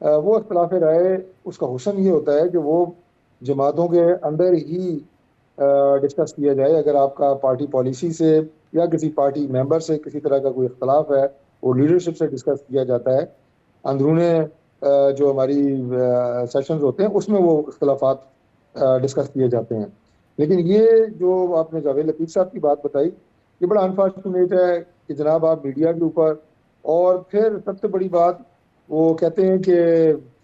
وہ اختلاف رائے اس کا حسن یہ ہوتا ہے کہ وہ جماعتوں کے اندر ہی ڈسکس کیا جائے. اگر آپ کا پارٹی پالیسی سے یا کسی پارٹی ممبر سے کسی طرح کا کوئی اختلاف ہے وہ لیڈرشپ سے ڈسکس کیا جاتا ہے. اندرون جو ہماری سیشنز ہوتے ہیں اس میں وہ اختلافات ڈسکس کیے جاتے ہیں. لیکن یہ جو آپ نے جاوید لطیف صاحب کی بات بتائی یہ بڑا انفارچونیٹ ہے کہ جناب آپ میڈیا کے اوپر، اور پھر سب سے بڑی بات وہ کہتے ہیں کہ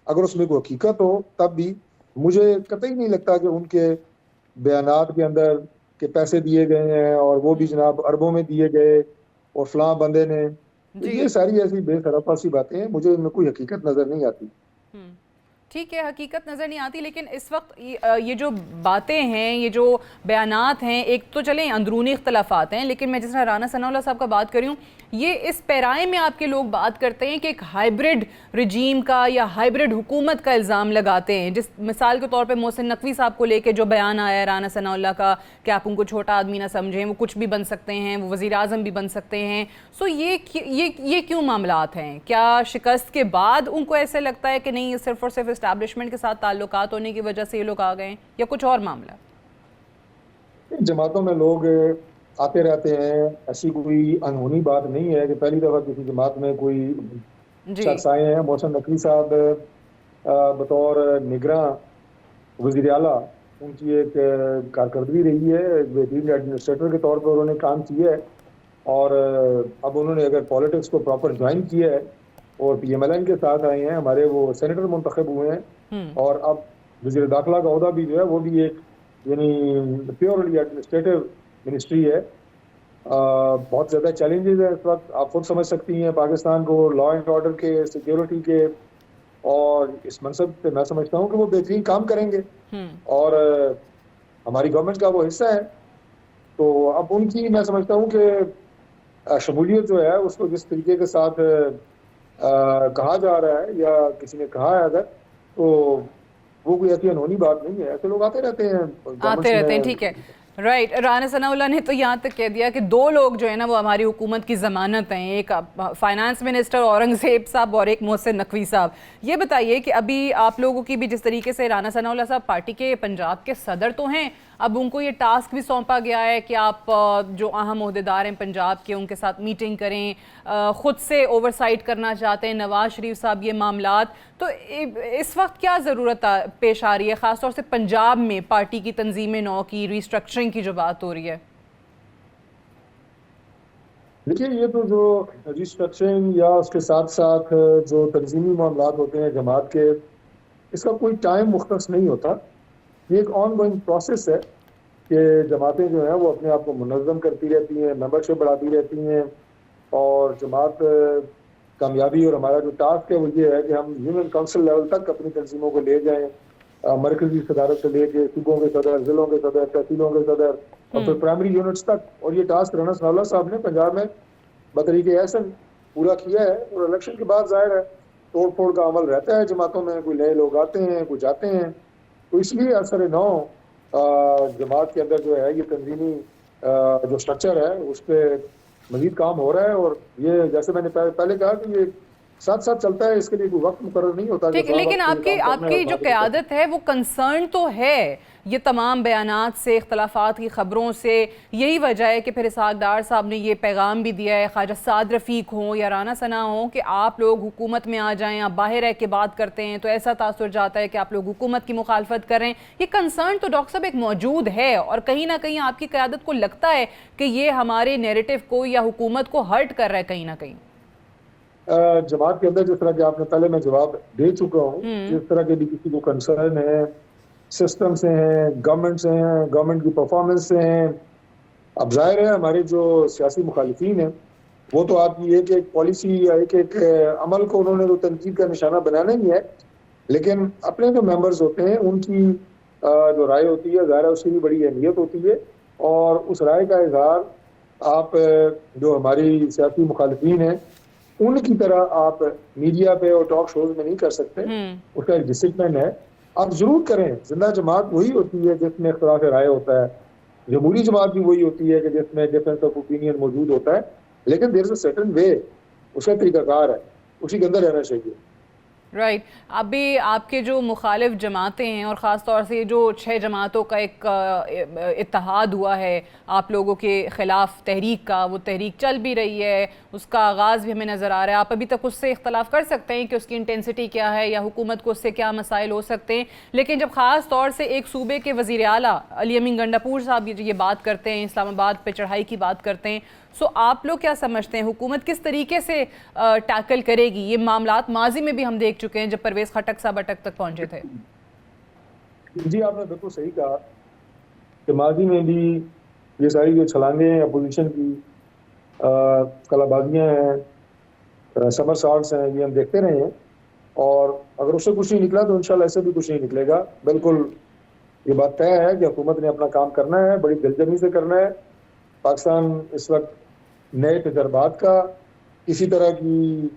اگر اس میں کوئی حقیقت ہو تب بھی مجھے قطعی نہیں لگتا کہ ان کے بیانات کے اندر کہ پیسے دیے گئے ہیں اور وہ بھی جناب اربوں میں دیے گئے اور فلاں بندے نے، تو یہ ساری ایسی بے طرفہ سی باتیں ہیں، مجھے ان میں کوئی حقیقت نظر نہیں آتی. ٹھیک ہے، حقیقت نظر نہیں آتی، لیکن اس وقت یہ جو باتیں ہیں، یہ جو بیانات ہیں، ایک تو چلیں اندرونی اختلافات ہیں، لیکن میں جس طرح رانا ثناء اللہ صاحب کا بات کر رہی ہوں، یہ اس پیرائے میں آپ کے لوگ بات کرتے ہیں کہ ایک ہائیبرڈ رجیم کا یا ہائیبرڈ حکومت کا الزام لگاتے ہیں. جس مثال کے طور پہ محسن نقوی صاحب کو لے کے جو بیان آیا ہے رانا ثناء اللہ کا کہ آپ ان کو چھوٹا آدمی نہ سمجھیں، وہ کچھ بھی بن سکتے ہیں، وہ وزیر اعظم بھی بن سکتے ہیں. سو یہ کیوں معاملات ہیں؟ کیا شکست کے بعد ان کو ایسے لگتا ہے کہ نہیں یہ صرف اور صرف اسٹیبلشمنٹ کے ساتھ تعلقات ہونے کی وجہ سے یہ لوگ آ گئے ہیں، یا کچھ اور معاملہ؟ جماعتوں میں لوگ آتے رہتے ہیں، ایسی کوئی انہونی بات نہیں ہے کہ پہلی دفعہ کسی جماعت میں کوئی شخص آئے ہیں. محسن نقوی صاحب بطور نگراں وزیر اعلیٰ ان کی ایک کارکردگی رہی ہے، بہترین ایڈمنسٹریٹر کے طور پر انہوں نے کام کیا ہے، اور اب انہوں نے اگر پالیٹکس کو پراپر جوائن کیا ہے اور پی ایم ایل این کے ساتھ آئے ہیں، ہمارے وہ سینیٹر منتخب ہوئے ہیں، اور اب وزیر داخلہ کا عہدہ بھی جو ہے وہ بھی ایک یعنی پیورلی ایڈمنسٹریٹو منسٹری ہے. بہت زیادہ چیلنجز ہیں اس وقت، آپ خود سمجھ سکتی ہیں پاکستان کو لا اینڈ آرڈر کے، سیکیورٹی کے، اور اس منصب پہ میں سمجھتا ہوں کہ وہ بہترین کام کریں گے اور ہماری گورنمنٹ کا وہ حصہ ہے. تو اب ان کی میں سمجھتا ہوں کہ شمولیت جو ہے اس کو جس طریقے کے ساتھ کہا جا رہا ہے یا کسی نے کہا ہے اگر، تو وہ کوئی ایسی انہونی بات نہیں ہے. ایسے لوگ آتے رہتے ہیں. ٹھیک ہے، رائٹ. رانا ثناء اللہ نے تو یہاں تک کہہ دیا کہ 2 لوگ جو ہے نا وہ ہماری حکومت کی ضمانت ہیں، ایک فائنانس منسٹر اورنگزیب صاحب اور ایک محسن نقوی صاحب. یہ بتائیے کہ ابھی آپ لوگوں کی بھی جس طریقے سے رانا ثناء اللہ صاحب پارٹی کے پنجاب کے صدر تو ہیں، اب ان کو یہ ٹاسک بھی سونپا گیا ہے کہ آپ جو اہم عہدیدار ہیں پنجاب کے ان کے ساتھ میٹنگ کریں، خود سے اوورسائٹ کرنا چاہتے ہیں نواز شریف صاحب یہ معاملات. تو اس وقت کیا ضرورت پیش آ رہی ہے خاص طور سے پنجاب میں پارٹی کی تنظیم نو کی ریسٹرکچرنگ کی جو بات ہو رہی ہے؟ دیکھیے یہ تو جو ریسٹرکچرنگ یا اس کے ساتھ ساتھ جو تنظیمی معاملات ہوتے ہیں جماعت کے، اس کا کوئی ٹائم مختص نہیں ہوتا. یہ ایک آن گوئنگ پروسیس ہے کہ جماعتیں جو ہیں وہ اپنے آپ کو منظم کرتی رہتی ہیں، ممبرشپ بڑھاتی رہتی ہیں، اور جماعت کامیابی اور ہمارا جو ٹاسک ہے وہ یہ ہے کہ ہم یونین کونسل لیول تک اپنی تنظیموں کو لے جائیں، مرکزی صدارت سے لے کے صوبوں کے صدر، ضلعوں کے صدر، تحصیلوں کے صدر، اور پھر پرائمری یونٹس تک. اور یہ ٹاسک رانا ثناء اللہ صاحب نے پنجاب میں بطریق احسن پورا کیا ہے. اور الیکشن کے بعد ظاہر ہے توڑ پھوڑ کا عمل رہتا ہے جماعتوں میں، کوئی نئے لوگ آتے ہیں، کوئی جاتے ہیں. تو اس لیے اثر نو جماعت کے اندر جو ہے یہ تنظیمی جو سٹرکچر ہے اس پہ مزید کام ہو رہا ہے. اور یہ جیسے میں نے پہلے کہا کہ یہ ساتھ ساتھ چلتا ہے، اس کے لیے کوئی وقت مقرر نہیں ہوتا. لیکن آپ کی جو قیادت ہے وہ کنسرن تو ہے یہ تمام بیانات سے، اختلافات کی خبروں سے. یہی وجہ ہے کہ پھر اسحاق ڈار صاحب نے یہ پیغام بھی دیا ہے، خواجہ سعد رفیق ہوں یا رانا ثناء ہوں، کہ آپ لوگ حکومت میں آ جائیں، آپ باہر رہ کے بات کرتے ہیں تو ایسا تاثر جاتا ہے کہ آپ لوگ حکومت کی مخالفت کر رہے ہیں. یہ کنسرن تو ڈاکٹر صاحب ایک موجود ہے، اور کہیں نہ کہیں آپ کی قیادت کو لگتا ہے کہ یہ ہمارے نیریٹو کو یا حکومت کو ہرٹ کر رہا ہے کہیں نہ کہیں. جماعت کے اندر جس طرح کہ آپ نے پہلے میں جواب دے چکا ہوں، جس طرح کے بھی کسی کو کنسرن ہے سسٹم سے ہیں، گورنمنٹ سے ہیں، گورنمنٹ کی پرفارمنس سے ہیں. اب ظاہر ہے ہمارے جو سیاسی مخالفین ہیں وہ تو آپ کی ایک ایک پالیسی یا ایک ایک عمل کو انہوں نے تو تنقید کا نشانہ بنانا ہی ہے، لیکن اپنے جو ممبرز ہوتے ہیں ان کی جو رائے ہوتی ہے ظاہر ہے اس کی بھی بڑی اہمیت ہوتی ہے. اور اس رائے کا اظہار آپ جو ہماری سیاسی مخالفین ہیں ان کی طرح آپ میڈیا پہ اور ٹاک شوز میں نہیں کر سکتے. اس کا ایک ڈسپلن ہے، آپ ضرور کریں. زندہ جماعت وہی ہوتی ہے جس میں اختلاف رائے ہوتا ہے، جمہوری جماعت بھی وہی ہوتی ہے کہ جس میں ڈفرینس آف اوپینین موجود ہوتا ہے، لیکن دیر از اے سرٹن وے، اس کا طریقہ کار ہے، اسی کے اندر رہنا چاہیے. رائٹ. ابھی آپ کے جو مخالف جماعتیں ہیں اور خاص طور سے جو 6 جماعتوں کا ایک اتحاد ہوا ہے آپ لوگوں کے خلاف تحریک کا، وہ تحریک چل بھی رہی ہے، اس کا آغاز بھی ہمیں نظر آ رہا ہے. آپ ابھی تک اس سے اختلاف کر سکتے ہیں کہ اس کی انٹینسٹی کیا ہے یا حکومت کو اس سے کیا مسائل ہو سکتے ہیں، لیکن جب خاص طور سے ایک صوبے کے وزیر اعلیٰ علی امین گنڈاپور صاحب یہ بات کرتے ہیں، اسلام آباد پہ چڑھائی کی بات کرتے ہیں، سو آپ لوگ کیا سمجھتے ہیں حکومت کس طریقے سے ٹیکل کرے گی یہ معاملات؟ ماضی میں بھی ہم دیکھ چکے ہیں جب پرویز خٹک صاحب اٹک تک پہنچے تھے. جی آپ نے بالکل صحیح کہا کہ ماضی میں بھی یہ ساری جو چھلانگیں ہیں اپوزیشن کی، کلا بازیاں ہیں، سمر سالٹس ہیں، یہ ہم دیکھتے رہے ہیں، اور اگر اس سے کچھ نہیں نکلا تو انشاءاللہ ایسے بھی کچھ نہیں نکلے گا. بالکل یہ بات طے ہے کہ حکومت نے اپنا کام کرنا ہے، بڑی دلجمی سے کرنا ہے. پاکستان اس وقت نئے تجربات کا، کسی طرح کی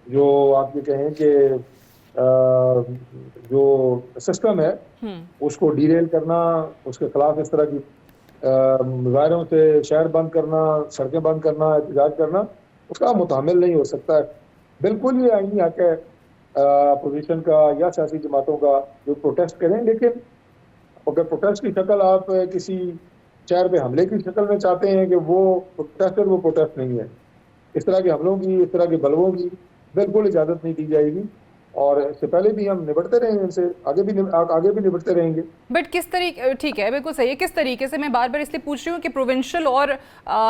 جو آپ یہ کہیں کہ جو سسٹم ہے اس کو ڈیریل کرنا، اس کے خلاف اس طرح کی مظاہروں سے شہر بند کرنا، سڑکیں بند کرنا، احتجاج کرنا، اس کا متحمل نہیں ہو سکتا ہے. بالکل یہ آئینی حق ہے اپوزیشن کا یا سیاسی جماعتوں کا جو پروٹیسٹ کریں، لیکن اگر پروٹیسٹ کی شکل آپ کسی شہر پہ حملے کی شکل میں چاہتے ہیں کہ وہ پروٹیسٹ نہیں ہے. اس طرح کے حملوں کی، اس طرح کے بلووں کی بالکل اجازت نہیں دی جائے گی، اور اس سے پہلے بھی ہم نبٹتے رہے ہیں، ان سے آگے بھی نبٹتے رہیں گے. بٹ کس طریقے، ٹھیک ہے بالکل صحیح ہے، کس طریقے سے؟ میں بار بار اس لیے پوچھ رہی ہوں کہ پروونشل اور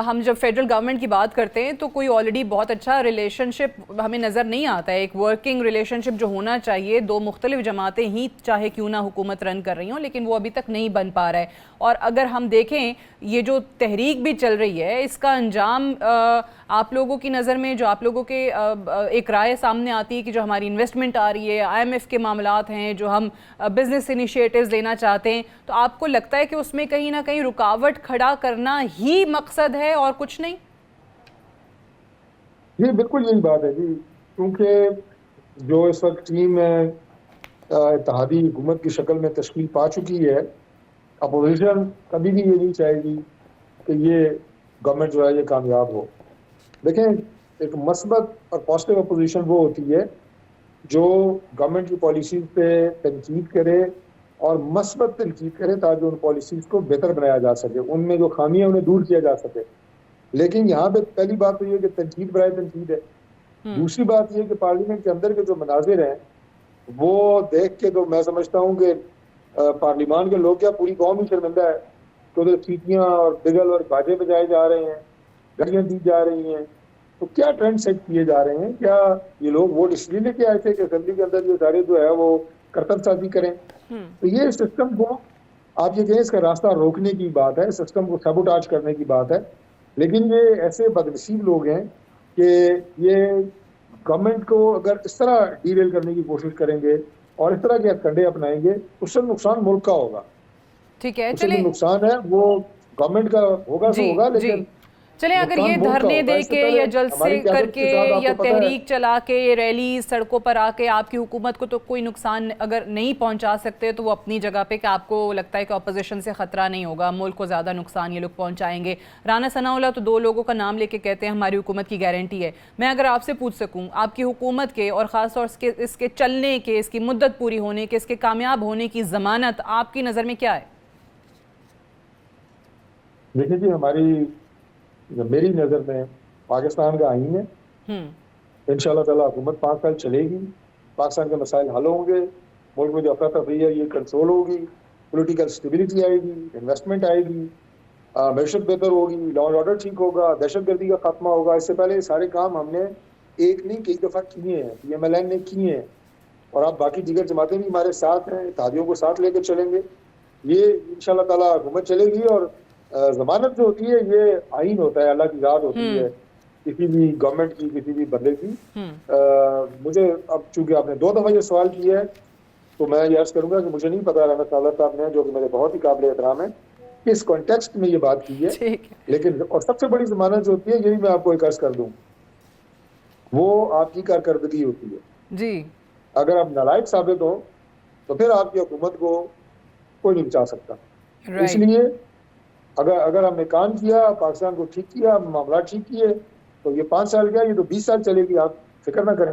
ہم جب فیڈرل گورنمنٹ کی بات کرتے ہیں تو کوئی آلریڈی بہت اچھا ریلیشن شپ ہمیں نظر نہیں آتا ہے. ایک ورکنگ ریلیشن شپ جو ہونا چاہیے، دو مختلف جماعتیں ہی چاہے کیوں نہ حکومت رن کر رہی ہوں، لیکن وہ ابھی تک نہیں بن پا رہا ہے. اور اگر ہم دیکھیں یہ جو تحریک بھی چل رہی ہے، اس کا انجام آپ لوگوں کی نظر میں، جو آپ لوگوں کے ایک رائے سامنے آتی ہے کہ جو ہماری انویسٹمنٹ آ رہی ہے، آئی ایم ایف کے معاملات ہیں، جو ہم بزنس انیشیٹیوز لینا چاہتے ہیں، تو آپ کو لگتا ہے کہ اس میں کہیں نہ کہیں رکاوٹ کھڑا کرنا ہی مقصد ہے اور کچھ نہیں؟ جی بالکل یہی بات ہے جی، کیونکہ جو اس وقت ٹیم اتحادی حکومت کی شکل میں تشکیل پا چکی ہے، اپوزیشن کبھی بھی یہ نہیں چاہے گی کہ یہ گورنمنٹ جو ہے یہ کامیاب ہو. دیکھیں ایک مثبت اور پازیٹیو اپوزیشن وہ ہوتی ہے جو گورنمنٹ کی پالیسیز پہ تنقید کرے اور مثبت تنقید کرے تاکہ ان پالیسیز کو بہتر بنایا جا سکے، ان میں جو خامیاں انہیں دور کیا جا سکے. لیکن یہاں پہ پہلی بات تو یہ کہ تنقید برائے تنقید ہے. دوسری بات یہ کہ پارلیمنٹ کے اندر کے جو مناظر ہیں وہ دیکھ کے تو میں سمجھتا ہوں کہ پارلیمان کے لوگ کیا پوری قوم ہی شرمندہ ہے کہ ادھر سیٹیاں اور بگل اور باجے بجائے جا رہے ہیں، گاڑیاں دی جا رہی ہیں. تو کیا ٹرینڈ سیٹ کیے جا رہے ہیں؟ کیا یہ لوگ ووٹ اس لیے لے کے آئے تھے کہ اسمبلی کے اندر یہ ادارے جو ہے وہ کرتب سازی کریں؟ تو یہ سسٹم کو آپ یہ کہیں اس کا راستہ روکنے کی بات ہے، سسٹم کو سیبوٹاج کرنے کی بات ہے. لیکن یہ ایسے بدنصیب لوگ ہیں کہ یہ گورنمنٹ کو اگر اس طرح ڈیریل کرنے کی کوشش کریں گے اور اس طرح کے کنڈے اپنائیں گے، اس سے نقصان ملک کا ہوگا. ٹھیک ہے، اس سے جو نقصان ہے وہ گورنمنٹ کا ہوگا تو ہوگا، لیکن چلیں اگر یہ دھرنے دے کے یا جلسے کر کے یا تحریک چلا کے ریلی سڑکوں پر آ کے آپ کی حکومت کو تو کوئی نقصان اگر نہیں پہنچا سکتے تو وہ اپنی جگہ پہ، کہ آپ کو لگتا ہے کہ اپوزیشن سے خطرہ نہیں ہوگا، ملک کو زیادہ نقصان یہ لوگ پہنچائیں گے. رانا ثناء اللہ تو 2 لوگوں کا نام لے کے کہتے ہیں ہماری حکومت کی گارنٹی ہے. میں اگر آپ سے پوچھ سکوں آپ کی حکومت کے اور خاص طور سے اس کے چلنے کے، اس کی مدت پوری ہونے کے، اس کے کامیاب ہونے کی ضمانت آپ کی نظر میں کیا ہے؟ دیکھیں جی میری نظر میں پاکستان کا آئین ہے، انشاءاللہ تعالی حکومت 5 سال چلے گی، پاکستان کے مسائل حل ہوں گے، ملک میں جو افراتفری ہے یہ کنٹرول ہوگی، پولیٹیکل سٹیبلٹی آئے گی، انویسٹمنٹ آئے گی، معیشت بہتر ہوگی، لا اینڈ آرڈر ٹھیک ہوگا، دہشت گردی کا خاتمہ ہوگا. اس سے پہلے یہ سارے کام ہم نے ایک نہیں کئی دفعہ کیے ہیں، PMLN نے کیے ہیں، اور آپ باقی دیگر جماعتیں بھی ہمارے ساتھ ہیں، اتحادیوں کو ساتھ لے کے چلیں گے. یہ انشاءاللہ تعالی حکومت چلے گی. اور ضمانت جو ہوتی ہے یہ آئین ہوتا ہے، اللہ کی ذات ہوتی ہے کسی بھی گورنمنٹ کی، کسی بھی بندے کی. مجھے اب چونکہ آپ نے 2 دفعہ یہ سوال کیا ہے تو میں یہ عرض کروں گا کہ مجھے نہیں پتا رانا ثناء صاحب نے، جو کہ میرے بہت ہی قابل احترام ہے، کس کانٹیکسٹ میں یہ بات کی ہے. لیکن اور سب سے بڑی ضمانت جو ہوتی ہے یہ بھی میں آپ کو ایک عرض کر دوں، وہ آپ کی کارکردگی ہوتی ہے جی. اگر آپ نالائق ثابت ہو تو پھر آپ کی حکومت کو کوئی نہیں بچا سکتا. اس لیے اگر ہم نے کام کیا، پاکستان کو ٹھیک کیا، معاملات ٹھیک کیے، تو یہ 5 سال کیا، یہ تو 20 سال چلے گی، آپ فکر نہ کریں.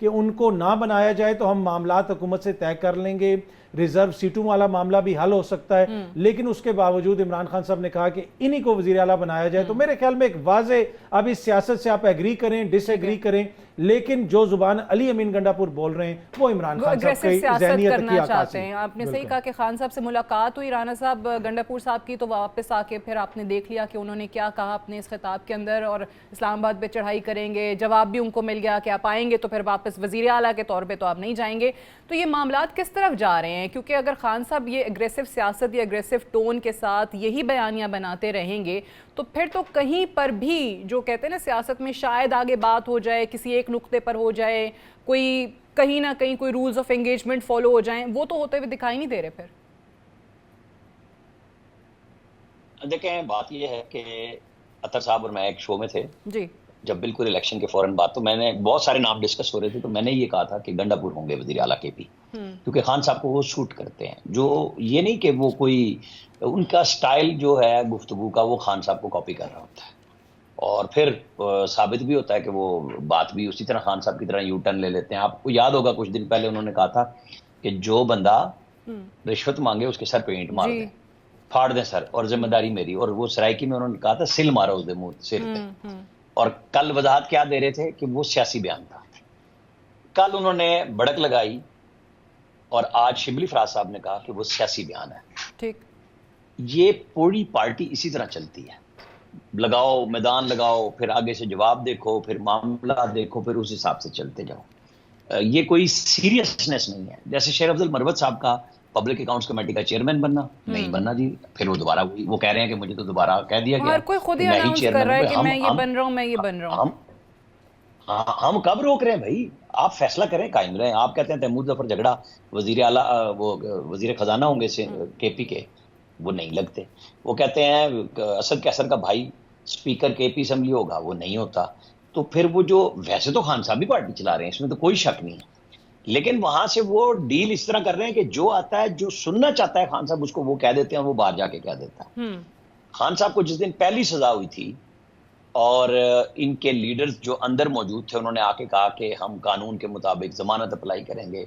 کہ ان کو نہ بنایا جائے تو ہم معاملات حکومت سے طے کر لیں گے، ریزرو سیٹوں والا معاملہ بھی حل ہو سکتا ہے، لیکن اس کے باوجود عمران خان صاحب نے کہا کہ انہی کو وزیر اعلیٰ بنایا جائے. تو میرے خیال میں ایک واضح، اب اس سیاست سے آپ ایگری کریں ڈس ایگری کریں، لیکن جو زبان علی امین گنڈا پور بول رہے ہیں وہ عمران خان صاحب کی ذہنیت کی عکاسی ہے. آپ نے صحیح کہا کہ خان صاحب سے ملاقات ہوئی رانا صاحب گنڈا پور صاحب کی، تو واپس آ کے پھر آپ نے دیکھ لیا کہ انہوں نے کیا کہا اپنے اس خطاب کے اندر، اور اسلام آباد پہ چڑھائی کریں گے، جواب بھی ان کو مل گیا کہ آپ آئیں گے تو پھر واپس وزیر اعلیٰ کے طور پہ تو آپ نہیں جائیں گے. تو یہ معاملات کس طرف جا رہے ہیں؟ کیونکہ اگر خان صاحب یہ اگریسو سیاست یا اگریسو ٹون کے ساتھ یہی بیانیاں بناتے رہیں گے تو پھر تو کہیں پر بھی جو کہتے ہیں نا سیاست میں شاید آگے بات ہو جائے، کسی ایک نقطے پر ہو جائے، کوئی کہیں نہ کہیں کوئی رولز آف انگیجمنٹ فالو ہو جائیں، وہ تو ہوتے ہوئے دکھائی نہیں دے رہے. پھر دیکھیں بات یہ ہے کہ اطہر صاحب اور میں ایک شو میں تھے جی، جب بالکل الیکشن کے فوراً بعد، تو میں نے بہت سارے نام ڈسکس ہو رہے تھے، تو میں نے یہ کہا تھا کہ گنڈا پور ہوں گے وزیر اعلیٰ کے پی، کیونکہ خان صاحب کو وہ سوٹ کرتے ہیں. جو یہ نہیں کہ وہ کوئی ان کا سٹائل جو ہے گفتگو کا وہ خان صاحب کو کاپی کر رہا ہوتا ہے، اور پھر ثابت بھی ہوتا ہے کہ وہ بات بھی اسی طرح خان صاحب کی طرح یو ٹرن لے لیتے ہیں. آپ کو یاد ہوگا کچھ دن پہلے انہوں نے کہا تھا کہ جو بندہ رشوت مانگے اس کے سر پہ اینٹ مار دیں، پھاڑ دیں سر، اور ذمہ داری میری. اور وہ سرائکی میں انہوں نے کہا تھا سل مارا اس دے منہ سر پہ. اور کل وضاحت کیا دے رہے تھے کہ وہ سیاسی بیان تھا. کل انہوں نے بڑک لگائی اور آج شبلی فراز صاحب نے کہا کہ وہ سیاسی بیان ہے. ٹھیک، یہ پوری پارٹی اسی طرح چلتی ہے، لگاؤ میدان لگاؤ، پھر آگے سے جواب دیکھو، پھر معاملہ دیکھو، پھر اس حساب سے چلتے جاؤ. یہ کوئی سیریسنس نہیں ہے. جیسے شیر افضل مروت صاحب کا پبلک اکاؤنٹس کمیٹی کا چیئرمین بننا نہیں بننا جی، پھر وہ دوبارہ ہوئی، وہ کہہ رہے ہیں کہ مجھے تو دوبارہ کہہ دیا گیا. ہر کوئی خود ہی اناؤنس کر رہا ہے کہ میں یہ بن رہا ہوں، میں یہ بن رہا ہوں. ہم کب روک رہے ہیں بھائی؟ آپ فیصلہ کریں، قائم رہیں. آپ کہتے ہیں تیمور ظفر جھگڑا وزیر اعلیٰ وہ وزیر خزانہ ہوں گے کے پی کے، وہ نہیں لگتے. وہ کہتے ہیں اسد کیسر کا بھائی اسپیکر کے پی اسمبلی ہوگا، وہ نہیں ہوتا. تو پھر وہ جو ویسے تو خان صاحب بھی پارٹی چلا رہے ہیں، اس میں تو کوئی شک نہیں ہے، لیکن وہاں سے وہ ڈیل اس طرح کر رہے ہیں کہ جو آتا ہے، جو سننا چاہتا ہے خان صاحب اس کو وہ کہہ دیتے ہیں، اور وہ باہر جا کے کہہ دیتا ہے. خان صاحب کو جس دن پہلی سزا ہوئی تھی اور ان کے لیڈرز جو اندر موجود تھے انہوں نے آ کے کہا کہ ہم قانون کے مطابق ضمانت اپلائی کریں گے،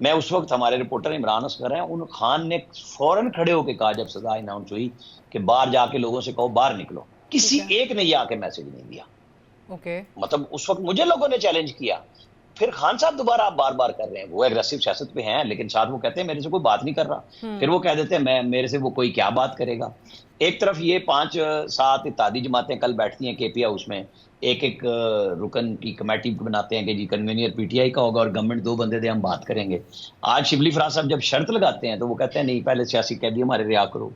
میں اس وقت ہمارے رپورٹر عمران اصغر ہیں، ان خان نے فوراً کھڑے ہو کے کہا جب سزا اناؤنس ہوئی کہ باہر جا کے لوگوں سے کہو باہر نکلو. کسی ایک نے یہ آ کے میسج نہیں دیا. مطلب اس وقت مجھے لوگوں نے چیلنج کیا. پھر خان صاحب دوبارہ آپ بار بار کر رہے ہیں، وہ ایگریسو سیاست پہ ہیں، لیکن ساتھ وہ کہتے ہیں میرے سے کوئی بات نہیں کر رہا. پھر وہ کہہ دیتے ہیں میرے سے وہ کوئی کیا بات کرے گا. ایک طرف یہ 5-7 اتحادی جماعتیں کل بیٹھتی ہیں کے پی ہاؤس میں، ایک رکن کی کمیٹی بناتے ہیں کہ جی کنوینئر پی ٹی آئی کا ہوگا اور گورنمنٹ 2 بندے دے ہم بات کریں گے. آج شبلی فراز صاحب جب شرط لگاتے ہیں تو وہ کہتے ہیں نہیں پہلے سیاسی قیدی ہمارے رہا کرو،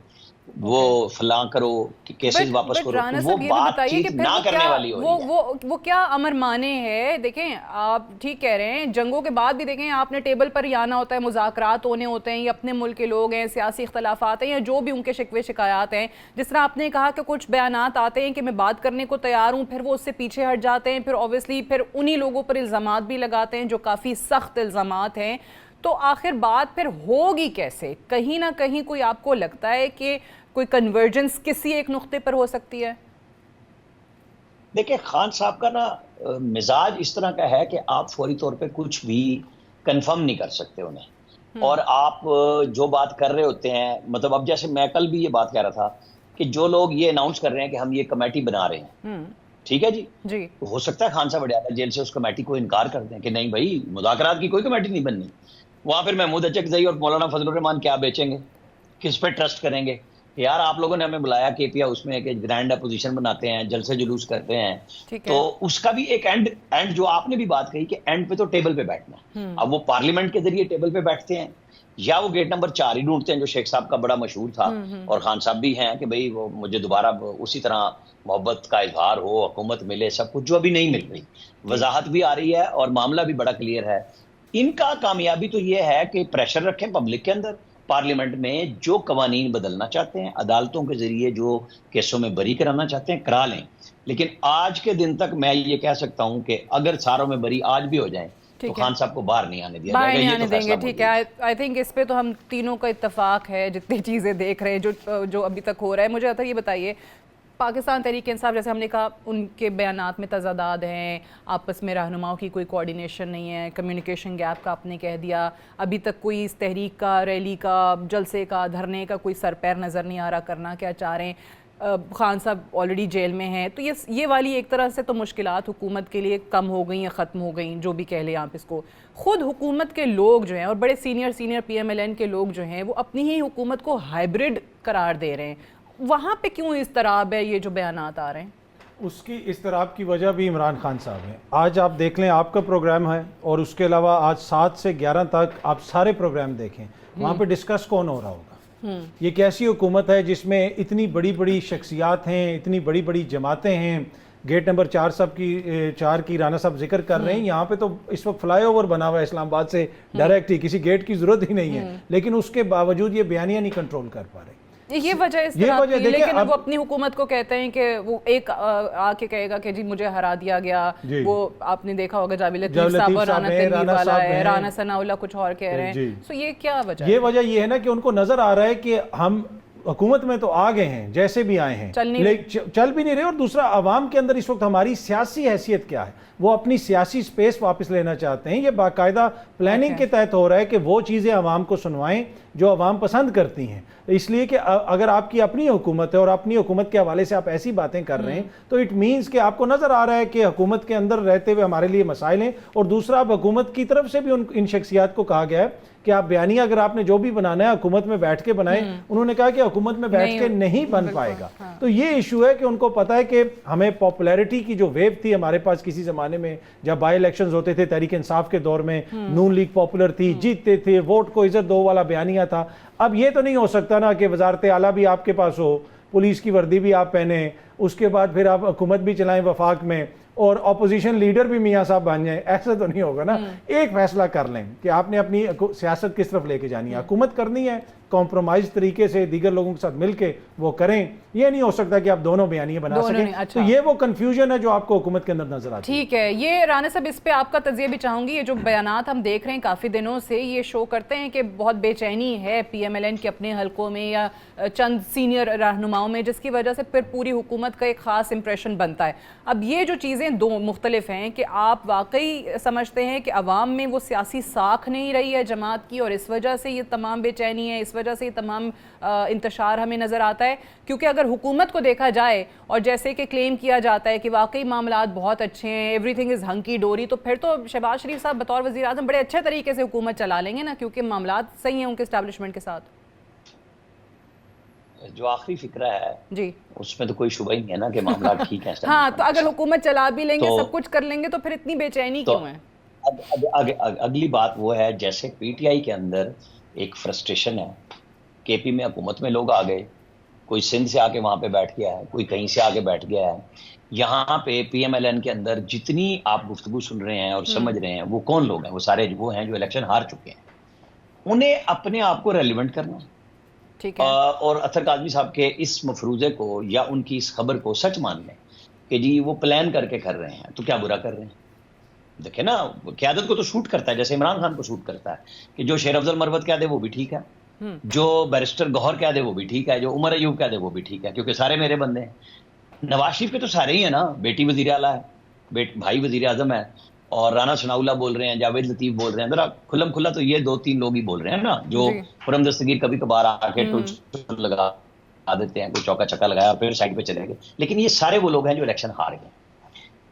وہ فلاں کرو، کیسز واپس کرو. وہ بات چیت نہ کرنے والی ہو رہی ہے. وہ کیا امر مانے ہے؟ دیکھیں آپ ٹھیک کہہ رہے ہیں، جنگوں کے بعد بھی دیکھیں آپ نے ٹیبل پر ہی آنا ہوتا ہے، مذاکرات ہونے ہوتے ہیں، یا اپنے ملک کے لوگ ہیں، سیاسی اختلافات ہیں، یا جو بھی ان کے شکوے شکایات ہیں. جس طرح آپ نے کہا کہ کچھ بیانات آتے ہیں کہ میں بات کرنے کو تیار ہوں، پھر وہ اس سے پیچھے ہٹ جاتے ہیں، پھر اوبویسلی پھر انہی لوگوں پر الزامات بھی لگاتے ہیں جو کافی سخت الزامات ہیں. تو آخر بات پھر ہوگی کیسے؟ کہیں نہ کہیں کوئی آپ کو لگتا ہے کہ کوئی کنورجنس کسی ایک نقطے پر ہو سکتی ہے؟ دیکھیں خان صاحب کا نا مزاج اس طرح کا ہے کہ آپ فوری طور پہ کچھ بھی کنفرم نہیں کر سکتے انہیں. اور آپ جو بات کر رہے ہوتے ہیں، مطلب اب جیسے میں کل بھی یہ بات کہہ رہا تھا کہ جو لوگ یہ اناؤنس کر رہے ہیں کہ ہم یہ کمیٹی بنا رہے ہیں، ٹھیک ہے جی، ہو سکتا ہے خان صاحب وڈیالہ جیل سے اس کمیٹی کو انکار کر دیں کہ نہیں بھائی مذاکرات کی کوئی کمیٹی نہیں بننی. وہاں پھر محمود اچکزئی اور مولانا فضل الرحمان کیا بیچیں گے؟ کس پہ ٹرسٹ کریں گے؟ یار آپ لوگوں نے ہمیں بلایا کے پی اس میں کہ گرینڈ اپوزیشن بناتے ہیں، جلسے جلوس کرتے ہیں، تو اس کا بھی ایک اینڈ جو آپ نے بھی بات کہی کہ اینڈ پہ تو ٹیبل پہ بیٹھنا ہے. اب وہ پارلیمنٹ کے ذریعے ٹیبل پہ بیٹھتے ہیں یا وہ گیٹ نمبر 4 ہی ڈھونڈتے ہیں جو شیخ صاحب کا بڑا مشہور تھا، اور خان صاحب بھی ہیں کہ بھئی وہ مجھے دوبارہ اسی طرح محبت کا اظہار ہو، حکومت ملے، سب کچھ جو ابھی نہیں مل رہی. وضاحت بھی آ رہی ہے اور معاملہ بھی بڑا کلیئر ہے. ان کا کامیابی تو یہ ہے کہ پریشر رکھیں پبلک کے اندر، پارلیمنٹ میں جو قوانین بدلنا چاہتے ہیں، عدالتوں کے ذریعے جو کیسوں میں بری کرانا چاہتے ہیں کرا لیں. لیکن آج کے دن تک میں یہ کہہ سکتا ہوں کہ اگر ساروں میں بری آج بھی ہو جائیں تو خان صاحب کو باہر نہیں آنے دیا جائے گا. یہ تو دیں گے. ٹھیک ہے، آئی تھنک اس پہ تو ہم تینوں کا اتفاق ہے جتنی چیزیں دیکھ رہے ہیں جو ابھی تک ہو رہا ہے. مجھے اطہر یہ بتائیے پاکستان تحریک انصاف جیسے ہم نے کہا ان کے بیانات میں تضادات ہیں, آپس میں رہنماؤں کی کوئی کوارڈینیشن نہیں ہے, کمیونیکیشن گیپ کا آپ نے کہہ دیا, ابھی تک کوئی اس تحریک کا, ریلی کا, جلسے کا, دھرنے کا کوئی سر پیر نظر نہیں آ رہا, کرنا کیا چاہ رہے ہیں. خان صاحب آلریڈی جیل میں ہیں, تو یہ والی ایک طرح سے تو مشکلات حکومت کے لیے کم ہو گئیں یا ختم ہو گئیں, جو بھی کہہ لیں آپ اس کو. خود حکومت کے لوگ جو ہیں اور بڑے senior P M L N کے لوگ جو ہیں وہ اپنی ہی حکومت کو ہائبرڈ قرار دے رہے ہیں, وہاں پہ کیوں اضطراب ہے, یہ جو بیانات آ رہے ہیں؟ اس کی اضطراب کی وجہ بھی عمران خان صاحب ہیں. آج آپ دیکھ لیں آپ کا پروگرام ہے اور اس کے علاوہ آج 7 سے 11 تک آپ سارے پروگرام دیکھیں, وہاں پہ ڈسکس کون ہو رہا ہوگا؟ یہ کیسی حکومت ہے جس میں اتنی بڑی بڑی شخصیات ہیں, اتنی بڑی بڑی جماعتیں ہیں. گیٹ نمبر 4 کی رانا صاحب ذکر کر رہے ہیں, یہاں پہ تو اس وقت فلائی اوور بنا ہوا ہے اسلام آباد سے ڈائریکٹ ہی, کسی گیٹ کی ضرورت ہی نہیں ہے, لیکن اس کے باوجود یہ بیانیہ نہیں کنٹرول کر پا رہے. یہ وجہ اس طرح کی, لیکن وہ اپنی حکومت کو کہتے ہیں کہ وہ ایک آ کے کہے گا کہ جی مجھے ہرا دیا گیا, وہ آپ نے دیکھا ہوگا جاوید لطیف صاحب اور رانا تنویر والا ہے, رانا ثناء اللہ کچھ اور کہہ رہے ہیں. سو یہ کیا وجہ ہے؟ یہ وجہ یہ ہے نا کہ ان کو نظر آ رہا ہے کہ ہم حکومت میں تو آ گئے ہیں, جیسے بھی آئے ہیں چل بھی نہیں رہے, اور دوسرا عوام کے اندر اس وقت ہماری سیاسی حیثیت کیا ہے, وہ اپنی سیاسی سپیس واپس لینا چاہتے ہیں. یہ باقاعدہ پلاننگ کے تحت ہو رہا ہے کہ وہ چیزیں عوام کو سنوائیں جو عوام پسند کرتی ہیں. اس لیے کہ اگر آپ کی اپنی حکومت ہے اور اپنی حکومت کے حوالے سے آپ ایسی باتیں کر رہے ہیں تو اٹ مینز کہ آپ کو نظر آ رہا ہے کہ حکومت کے اندر رہتے ہوئے ہمارے لیے مسائل ہیں, اور دوسرا اب حکومت کی طرف سے بھی ان شخصیات کو کہا گیا ہے کہ آپ بیانیہ اگر آپ نے جو بھی بنانا ہے حکومت میں بیٹھ کے بنائیں. انہوں نے کہا کہ حکومت میں بیٹھ کے نہیں بن پائے گا. تو یہ ایشو ہے کہ ان کو پتا ہے کہ ہمیں پاپولیرٹی کی جو ویو تھی ہمارے پاس کسی زمانے میں, جب بائی الیکشنز ہوتے تھے تحریک انصاف کے دور میں, نون لیگ پاپولر تھی, جیتتے تھے, ووٹ کو عزت دو والا بیانیہ تھا. اب یہ تو نہیں ہو سکتا نا کہ وزارت اعلیٰ بھی آپ کے پاس ہو, پولیس کی وردی بھی آپ پہنیں, اس کے بعد پھر آپ حکومت بھی چلائیں وفاق میں, اور اپوزیشن لیڈر بھی میاں صاحب بن جائیں. ایسا تو نہیں ہوگا نا. ایک فیصلہ کر لیں کہ آپ نے اپنی سیاست کس طرف لے کے جانی ہے. حکومت کرنی ہے کمپرومائز طریقے سے دیگر لوگوں کے ساتھ مل کے وہ کریں, یہ نہیں ہو سکتا کہ آپ دونوں بیانیے بنا سکیں. تو یہ وہ کنفیوژن ہے جو آپ کو حکومت کے اندر نظر آتی ہے. ٹھیک ہے, یہ رانا صاحب اس پہ آپ کا تجزیہ بھی چاہوں گی. یہ جو بیانات ہم دیکھ رہے ہیں کافی دنوں سے, یہ شو کرتے ہیں کہ بہت بے چینی ہے پی ایم ایل این کے اپنے حلقوں میں یا چند سینئر رہنماؤں میں, جس کی وجہ سے پھر پوری حکومت کا ایک خاص امپریشن بنتا ہے. اب یہ جو چیزیں دو مختلف ہیں کہ آپ واقعی سمجھتے ہیں کہ عوام میں وہ سیاسی ساکھ نہیں رہی ہے جماعت کی, اور اس وجہ سے یہ تمام بے چینی ہے, اس وجہ سے یہ تمام انتشار ہمیں نظر آتا ہے. کیونکہ اگر حکومت کو دیکھا جائے اور جیسے کہ کلیم کیا جاتا ہے کہ واقعی معاملات بہت اچھے ہیں, ایوری تھنگ از ہنکی ڈوری, تو پھر تو شہباز شریف صاحب بطور وزیر اعظم بڑے اچھے طریقے سے حکومت چلا لیں گے نا, کیونکہ معاملات صحیح ہیں ان کے اسٹیبلشمنٹ کے ساتھ. جو آخری فکرہ ہے جی, اس میں تو کوئی شبہ ہی نہیں ہے نا کہ معاملات ٹھیک ہیں. ہاں, تو اگر حکومت چلا بھی لیں گے, سب کچھ کر لیں گے, تو پھر اتنی بے چینی کیوں ہے؟ اگلی بات وہ ہے, جیسے پی ٹی آئی کے اندر ایک فرسٹریشن ہے, کے پی میں حکومت میں لوگ آ گئے, کوئی سندھ سے آ کے وہاں پہ بیٹھ گیا ہے, کوئی کہیں سے آ کے بیٹھ گیا ہے. یہاں پہ پی ایم ایل این کے اندر جتنی آپ گفتگو سن رہے ہیں اور سمجھ رہے ہیں وہ کون لوگ ہیں؟ وہ سارے وہ ہیں جو الیکشن ہار چکے ہیں. انہیں اپنے آپ کو ریلیونٹ کرنا اور اطہر کاظمی صاحب کے اس مفروضے کو یا ان کی اس خبر کو سچ مان لیں کہ جی وہ پلان کر کے کر رہے ہیں, تو کیا برا کر رہے ہیں؟ دیکھیں نا, قیادت کو تو سوٹ کرتا ہے, جیسے عمران خان کو سوٹ کرتا ہے کہ جو شیر افضل مروت کہہ دے وہ بھی ٹھیک ہے, جو بیرسٹر گوہر کہہ دے وہ بھی ٹھیک ہے, جو عمر ایوب کہہ دے وہ بھی ٹھیک ہے, کیونکہ سارے میرے بندے ہیں. نواز شریف کے تو سارے ہی ہیں نا, بیٹی وزیر اعلیٰ ہے, بھائی وزیر اعظم ہے, اور رانا ثناء اللہ بول رہے ہیں, جاوید لطیف بول رہے ہیں. ذرا کھلم کھلا تو یہ 2-3 لوگ ہی بول رہے ہیں نا, جو خرم دستگیر کبھی کبھار آ کے ٹچ لگا دیتے ہیں, کوئی چوکا چکا لگایا اور پھر سائڈ پہ چلے گئے. لیکن یہ سارے وہ لوگ ہیں جو الیکشن ہار گئے.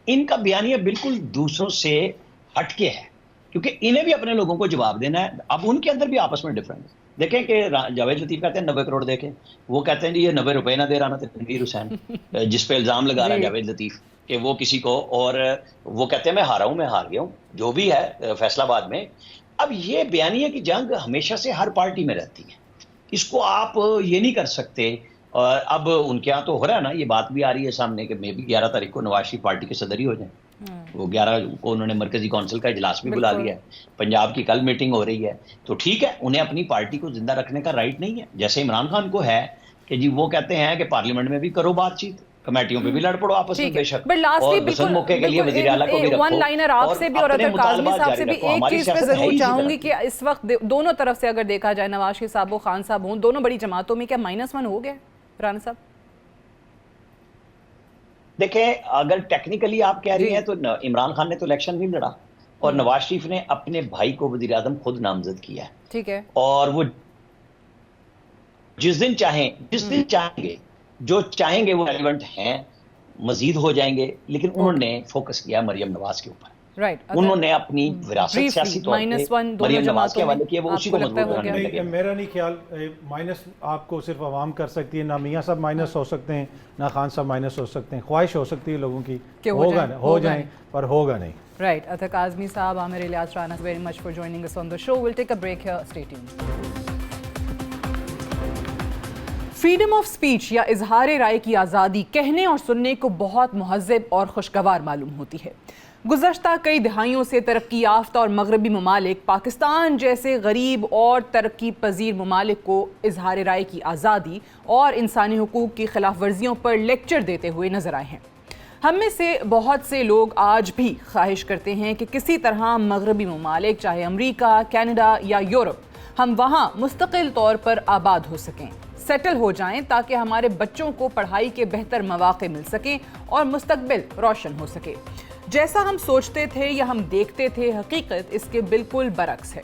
ان کا بیانیہ بالکل دوسروں سے ہٹ کے ہے, کیونکہ انہیں بھی اپنے لوگوں کو جواب دینا ہے. اب ان کے اندر بھی آپس میں ڈفرنٹ ہے. دیکھیں کہ جاوید لطیف کہتے ہیں 90 کروڑ دے کے, وہ کہتے ہیں جی یہ 90 روپے نہ دے رانا تنویر حسین, جس پہ الزام لگا رہا ہے جاوید لطیف کہ وہ کسی کو, اور وہ کہتے ہیں میں ہارا ہوں, میں ہار گیا ہوں, جو بھی ہے فیصلہ آباد میں. اب یہ بیانیہ کی جنگ ہمیشہ سے ہر پارٹی میں رہتی ہے, اس کو آپ یہ نہیں کر سکتے. اب ان کے یہاں تو ہو رہا ہے نا, یہ بات بھی آ رہی ہے سامنے کہ میں بھی 11 تاریخ کو نواز شریف پارٹی کے صدر ہی ہو جائیں. وہ 11 کو انہوں نے مرکزی کونسل کا اجلاس بھی بلا لیا ہے, پنجاب کی کل میٹنگ ہو رہی ہے. تو ٹھیک ہے, انہیں اپنی پارٹی کو زندہ رکھنے کا رائٹ نہیں ہے, جیسے عمران خان کو ہے کہ جی وہ کہتے ہیں کہ پارلیمنٹ میں بھی کرو بات چیت, کمیٹیوں پہ بھی لڑ پڑو آپس میں بے شک, اور پسند موقع کے لیے وزیر اعلیٰ کو بھی رکھو. ون لائنر آپ سے بھی اور اطہر کاظمی صاحب سے بھی ایک چیز پہ ضرور چاہوں گی کہ اس وقت دونوں طرف سے اگر دیکھا جائے, نواز شریف صاحب و خان صاحب ہوں, دونوں بڑی جماعتوں میں کیا -1 ہو گیا رانا صاحب؟ دیکھیں اگر ٹیکنیکلی آپ کہہ رہی ہیں تو عمران خان نے تو الیکشن نہیں لڑا اور نواز شریف نے اپنے بھائی کو وزیر اعظم خود نامزد کیا ہے. ٹھیک ہے. اور وہ جس دن چاہیں گے جو چاہیں گے وہ ریلیونٹ ہیں مزید ہو جائیں گے, لیکن انہوں نے فوکس کیا مریم نواز کے اوپر. انہوں نے اپنی وراثت سیاسی طور پہ مریم نواز کے حوالے کیا, وہ اسی کو مضبوط کرنے لگے. میرا نہیں خیال مائنس آپ کو صرف عوام کر سکتی ہے, نہ میاں صاحب مائنس ہو سکتے ہیں نہ خان صاحب مائنس ہو سکتے ہیں. خواہش ہو سکتی ہے لوگوں کی ہو جائیں پر ہوگا نہیں. Right. Athar Kazmi Saab, Amir Ilyas Rana, very much for joining us on the show. We'll take a break here. Stay tuned. Freedom of speech یا اظہار رائے کی آزادی کہنے اور سننے کو بہت مہذب اور خوشگوار معلوم ہوتی ہے. گزشتہ کئی دہائیوں سے ترقی یافتہ اور مغربی ممالک پاکستان جیسے غریب اور ترقی پذیر ممالک کو اظہار رائے کی آزادی اور انسانی حقوق کی خلاف ورزیوں پر لیکچر دیتے ہوئے نظر آئے ہیں. ہم میں سے بہت سے لوگ آج بھی خواہش کرتے ہیں کہ کسی طرح مغربی ممالک چاہے امریکہ, کینیڈا یا یورپ, ہم وہاں مستقل طور پر آباد ہو سکیں, سیٹل ہو جائیں تاکہ ہمارے بچوں کو پڑھائی کے بہتر مواقع مل سکیں اور مستقبل روشن ہو سکے. جیسا ہم سوچتے تھے یا ہم دیکھتے تھے, حقیقت اس کے بالکل برعکس ہے.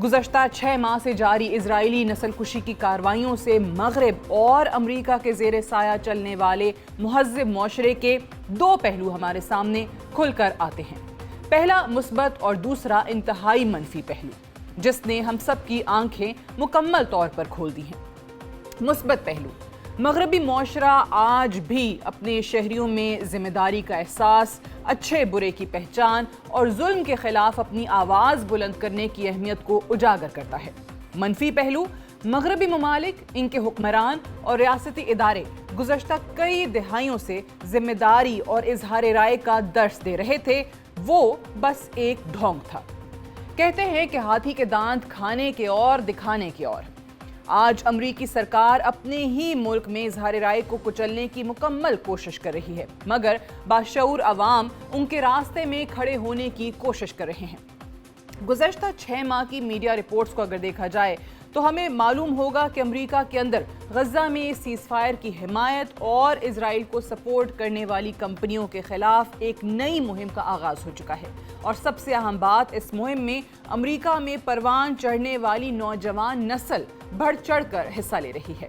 گزشتہ 6 ماہ سے جاری اسرائیلی نسل کشی کی کارروائیوں سے مغرب اور امریکہ کے زیر سایہ چلنے والے مہذب معاشرے کے 2 پہلو ہمارے سامنے کھل کر آتے ہیں. پہلا مثبت اور دوسرا انتہائی منفی پہلو, جس نے ہم سب کی آنکھیں مکمل طور پر کھول دی ہیں. مثبت پہلو: مغربی معاشرہ آج بھی اپنے شہریوں میں ذمہ داری کا احساس, اچھے برے کی پہچان اور ظلم کے خلاف اپنی آواز بلند کرنے کی اہمیت کو اجاگر کرتا ہے. منفی پہلو: مغربی ممالک, ان کے حکمران اور ریاستی ادارے گزشتہ کئی دہائیوں سے ذمہ داری اور اظہار رائے کا درس دے رہے تھے, وہ بس ایک ڈھونگ تھا. کہتے ہیں کہ ہاتھی کے دانت کھانے کے اور دکھانے کے اور. آج امریکی سرکار اپنے ہی ملک میں اظہار رائے کو کچلنے کی مکمل کوشش کر رہی ہے, مگر باشعور عوام ان کے راستے میں کھڑے ہونے کی کوشش کر رہے ہیں. گزشتہ 6 ماہ کی میڈیا رپورٹس کو اگر دیکھا جائے تو ہمیں معلوم ہوگا کہ امریکہ کے اندر غزہ میں سیز فائر کی حمایت اور اسرائیل کو سپورٹ کرنے والی کمپنیوں کے خلاف ایک نئی مہم کا آغاز ہو چکا ہے. اور سب سے اہم بات, اس مہم میں امریکہ میں پروان چڑھنے والی نوجوان نسل بڑھ چڑھ کر حصہ لے رہی ہے.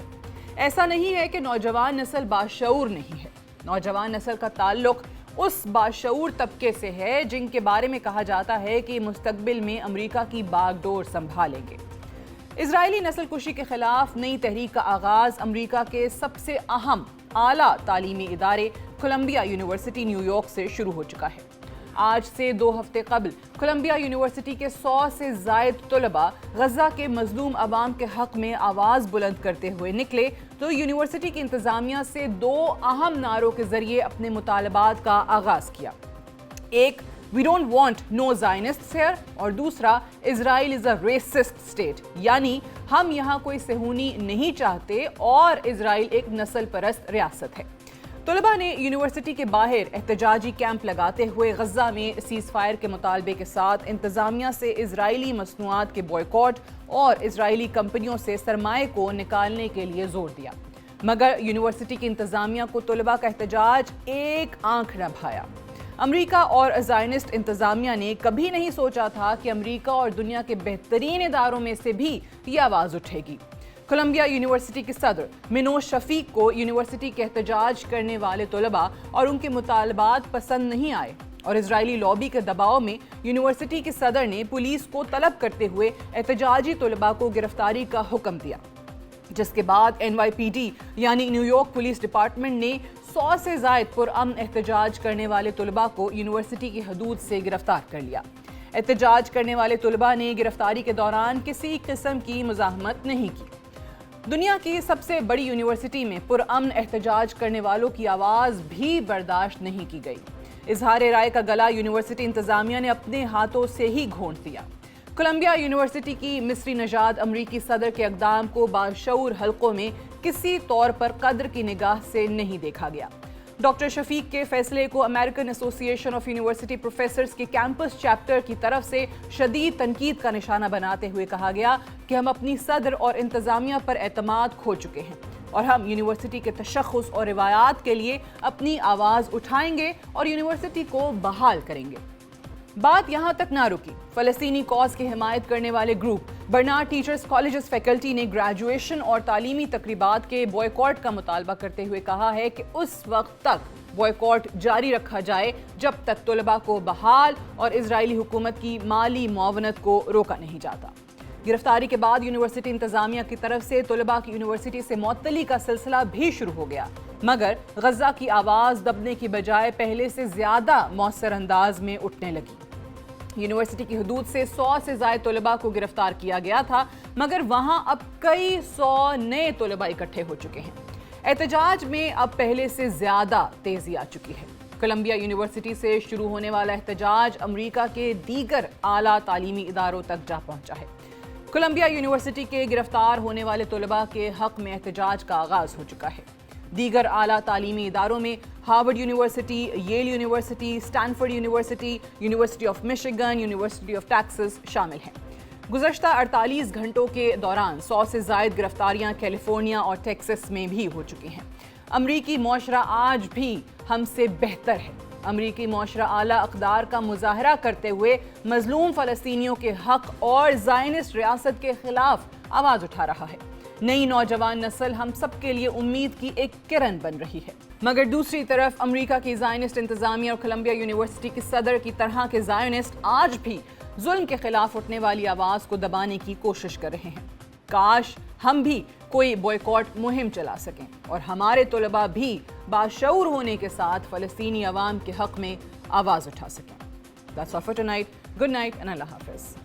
ایسا نہیں ہے کہ نوجوان نسل باشعور نہیں ہے. نوجوان نسل کا تعلق اس باشعور طبقے سے ہے جن کے بارے میں کہا جاتا ہے کہ مستقبل میں امریکہ کی باغ ڈور سنبھالیں گے. اسرائیلی نسل کشی کے خلاف نئی تحریک کا آغاز امریکہ کے سب سے اہم اعلیٰ تعلیمی ادارے کولمبیا یونیورسٹی نیو یارک سے شروع ہو چکا ہے. آج سے 2 ہفتے قبل کولمبیا یونیورسٹی کے 100 سے زائد طلباء غزہ کے مظلوم عوام کے حق میں آواز بلند کرتے ہوئے نکلے تو یونیورسٹی کی انتظامیہ سے 2 اہم نعروں کے ذریعے اپنے مطالبات کا آغاز کیا. ایک We don't want no Zionists here, اور دوسرا Israel is a racist state, یعنی ہم یہاں کوئی صہیونی نہیں چاہتے اور اسرائیل ایک نسل پرست ریاست ہے. طلباء نے یونیورسٹی کے باہر احتجاجی کیمپ لگاتے ہوئے غزہ میں سیز فائر کے مطالبے کے ساتھ انتظامیہ سے اسرائیلی مصنوعات کے بوائیکاٹ اور اسرائیلی کمپنیوں سے سرمایہ کو نکالنے کے لیے زور دیا. مگر یونیورسٹی کی انتظامیہ کو طلباء کا احتجاج ایک آنکھ نہ بھایا. امریکہ اور زائنسٹ انتظامیہ نے کبھی نہیں سوچا تھا کہ امریکہ اور دنیا کے بہترین اداروں میں سے بھی یہ آواز اٹھے گی. کولمبیا یونیورسٹی کے صدر منوج شفیق کو یونیورسٹی کے احتجاج کرنے والے طلباء اور ان کے مطالبات پسند نہیں آئے اور اسرائیلی لابی کے دباؤ میں یونیورسٹی کے صدر نے پولیس کو طلب کرتے ہوئے احتجاجی طلباء کو گرفتاری کا حکم دیا، جس کے بعد NYPD یعنی نیو یارک پولیس ڈپارٹمنٹ نے 100 سے زائد پرامن احتجاج کرنے والے طلباء کو یونیورسٹی کی حدود سے گرفتار کر لیا. احتجاج کرنے والے طلباء نے گرفتاری کے دوران کسی قسم کی مزاحمت نہیں کی. دنیا کی سب سے بڑی یونیورسٹی میں پرامن احتجاج کرنے والوں کی آواز بھی برداشت نہیں کی گئی. اظہار رائے کا گلا یونیورسٹی انتظامیہ نے اپنے ہاتھوں سے ہی گھونٹ دیا. کولمبیا یونیورسٹی کی مصری نژاد امریکی صدر کے اقدام کو باشعور حلقوں میں کسی طور پر قدر کی نگاہ سے نہیں دیکھا گیا. ڈاکٹر شفیق کے فیصلے کو امریکن ایسوسی ایشن آف یونیورسٹی پروفیسرز کے کیمپس چیپٹر کی طرف سے شدید تنقید کا نشانہ بناتے ہوئے کہا گیا کہ ہم اپنی صدر اور انتظامیہ پر اعتماد کھو چکے ہیں. اور ہم یونیورسٹی کے تشخص اور روایات کے لیے اپنی آواز اٹھائیں گے اور یونیورسٹی کو بحال کریں گے۔ بات یہاں تک نہ رکی۔ فلسطینی کاز کی حمایت کرنے والے group Bernard teachers colleges faculty نے گریجویشن اور تعلیمی تقریبات کے بوائیکاٹ کا مطالبہ کرتے ہوئے کہا ہے کہ اس وقت تک بوائیکاٹ جاری رکھا جائے جب تک طلباء کو بحال اور اسرائیلی حکومت کی مالی معاونت کو روکا نہیں جاتا۔ گرفتاری کے بعد یونیورسٹی انتظامیہ کی طرف سے طلباء کی یونیورسٹی سے معطلی کا سلسلہ بھی شروع ہو گیا، مگر غزہ کی آواز دبنے کی بجائے پہلے سے زیادہ مؤثر انداز میں اٹھنے لگی۔ یونیورسٹی کی حدود سے 100 سے زائد طلباء کو گرفتار کیا گیا تھا، مگر وہاں اب کئی 100 نئے طلباء اکٹھے ہو چکے ہیں۔ احتجاج میں اب پہلے سے زیادہ تیزی آ چکی ہے۔ کولمبیا یونیورسٹی سے شروع ہونے والا احتجاج امریکہ کے دیگر اعلیٰ تعلیمی اداروں تک جا پہنچا ہے۔ کولمبیا یونیورسٹی کے گرفتار ہونے والے طلباء کے حق میں احتجاج کا آغاز ہو چکا ہے۔ دیگر اعلیٰ تعلیمی اداروں میں Harvard university, ییل university, Stanford university, university of Michigan, university of Texas شامل ہیں۔ گزشتہ 48 گھنٹوں کے دوران 100 سے زائد گرفتاریاں کیلیفورنیا اور ٹیکساس میں بھی ہو چکی ہیں۔ امریکی معاشرہ آج بھی ہم سے بہتر ہے۔ امریکی معاشرہ اعلیٰ اقدار کا مظاہرہ کرتے ہوئے مظلوم فلسطینیوں کے حق اور زائنسٹ ریاست کے خلاف آواز اٹھا رہا ہے۔ نئی نوجوان نسل ہم سب کے لیے امید کی ایک کرن بن رہی ہے، مگر دوسری طرف امریکہ کی زائنسٹ انتظامیہ اور کولمبیا یونیورسٹی کے صدر کی طرح کے زائنسٹ آج بھی ظلم کے خلاف اٹھنے والی آواز کو دبانے کی کوشش کر رہے ہیں۔ کاش ہم بھی کوئی بوائیکاٹ مہم چلا سکیں اور ہمارے طلباء بھی باشعور ہونے کے ساتھ فلسطینی عوام کے حق میں آواز اٹھا سکیں۔ That's all for tonight. Good night and Allah Hafiz.